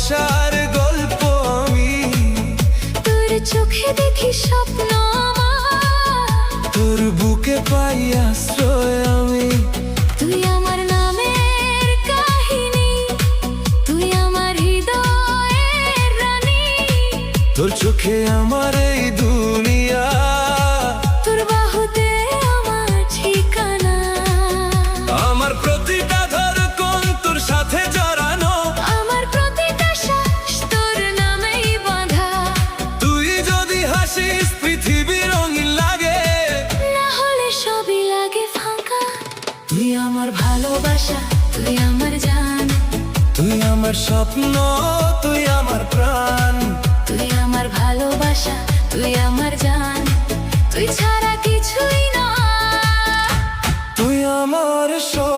ভালোবাসার গল্প আমি। তোর চোখে দেখি স্বপ্ন আমার, তোর বুকে পাই আশ্রয় আমি। তুই আমার নামের কাহিনী, তুই আমার হৃদয়ের রানী। তোর চোখে আমার এই দুনিয়া, তোর বাহুতে আমার ঠিকানা। আমার প্রতিটা ধড়কন তোর সাথে জড়ানো, আমার প্রতিটা শ্বাস তোর নামেই বাঁধা। তুই যদি হাসিস পৃথিবী রঙিন লাগে, না হলে সবই লাগে ফাঁকা। তুই আমার ভালোবাসা, তুই আমার জান, তুই আমার স্বপ্ন, তুই আমার প্রাণ। তুই আমার ভালোবাসা, তুই আমার জান, তুই ছাড়া